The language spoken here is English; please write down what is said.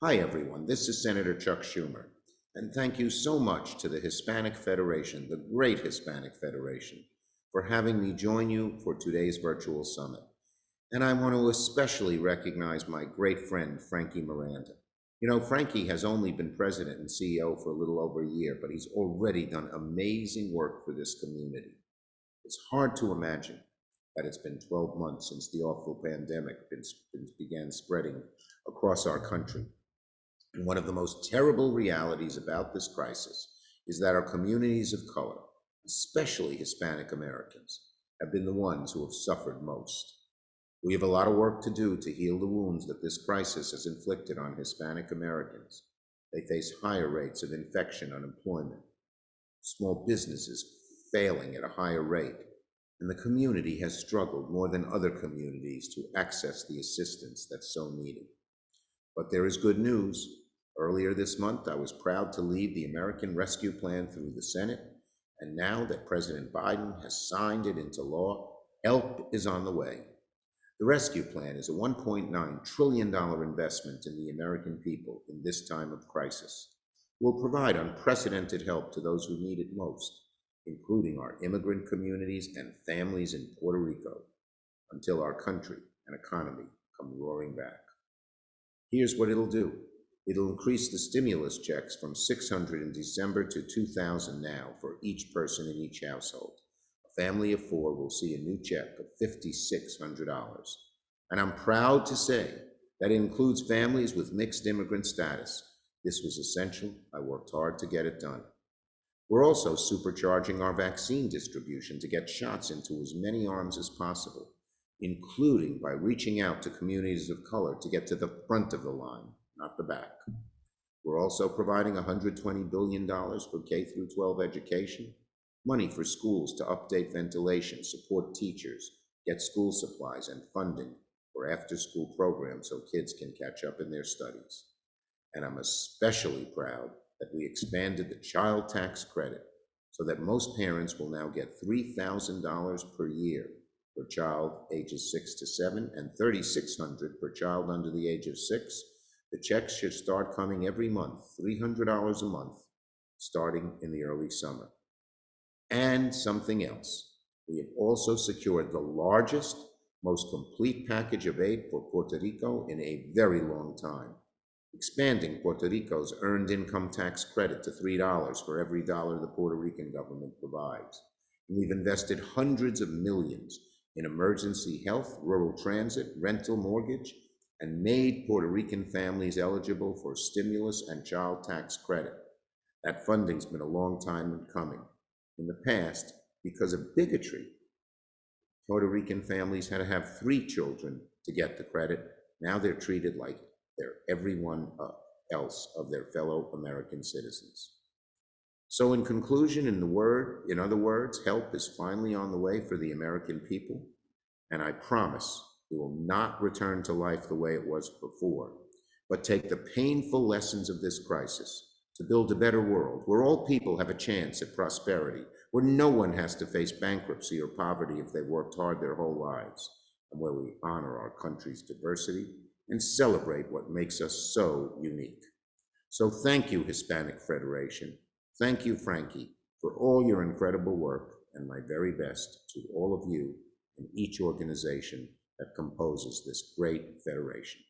Hi, everyone. This is Senator Chuck Schumer. And thank you so much to the Hispanic Federation, the great Hispanic Federation, for having me join you for today's virtual summit. And I want to especially recognize my great friend, Frankie Miranda. You know, Frankie has only been president and CEO for a little over a year, but he's already done amazing work for this community. It's hard to imagine that it's been 12 months since the awful pandemic began spreading across our country. And one of the most terrible realities about this crisis is that our communities of color, especially Hispanic Americans, have been the ones who have suffered most. We have a lot of work to do to heal the wounds that this crisis has inflicted on Hispanic Americans. They face higher rates of infection, unemployment, small businesses failing at a higher rate, and the community has struggled more than other communities to access the assistance that's so needed. But there is good news. Earlier this month, I was proud to lead the American Rescue Plan through the Senate, and now that President Biden has signed it into law, help is on the way. The Rescue Plan is a $1.9 trillion investment in the American people in this time of crisis. It will provide unprecedented help to those who need it most, including our immigrant communities and families in Puerto Rico, until our country and economy come roaring back. Here's what it'll do. It'll increase the stimulus checks from $600 in December to $2,000 now for each person in each household. A family of four will see a new check of $5,600. And I'm proud to say that it includes families with mixed immigrant status. This was essential. I worked hard to get it done. We're also supercharging our vaccine distribution to get shots into as many arms as possible, including by reaching out to communities of color to get to the front of the line, not the back. We're also providing $120 billion for K-12 education, money for schools to update ventilation, support teachers, get school supplies and funding for after-school programs so kids can catch up in their studies. And I'm especially proud that we expanded the child tax credit so that most parents will now get $3,000 per year per child ages 6 to 7 and $3,600 per child under the age of 6. The checks should start coming every month, $300 a month, starting in the early summer. And something else. We have also secured the largest, most complete package of aid for Puerto Rico in a very long time, expanding Puerto Rico's earned income tax credit to $3 for every dollar the Puerto Rican government provides. And we've invested hundreds of millions in emergency health, rural transit, rental mortgage, and made Puerto Rican families eligible for stimulus and child tax credit. That funding's been a long time in coming. In the past, because of bigotry, Puerto Rican families had to have 3 children to get the credit. Now they're treated like they're everyone else of their fellow American citizens. So in conclusion, in other words, help is finally on the way for the American people, and I promise we will not return to life the way it was before, but take the painful lessons of this crisis to build a better world where all people have a chance at prosperity, where no one has to face bankruptcy or poverty if they've worked hard their whole lives, and where we honor our country's diversity and celebrate what makes us so unique. So thank you, Hispanic Federation. Thank you, Frankie, for all your incredible work, and my very best to all of you and each organization that composes this great federation.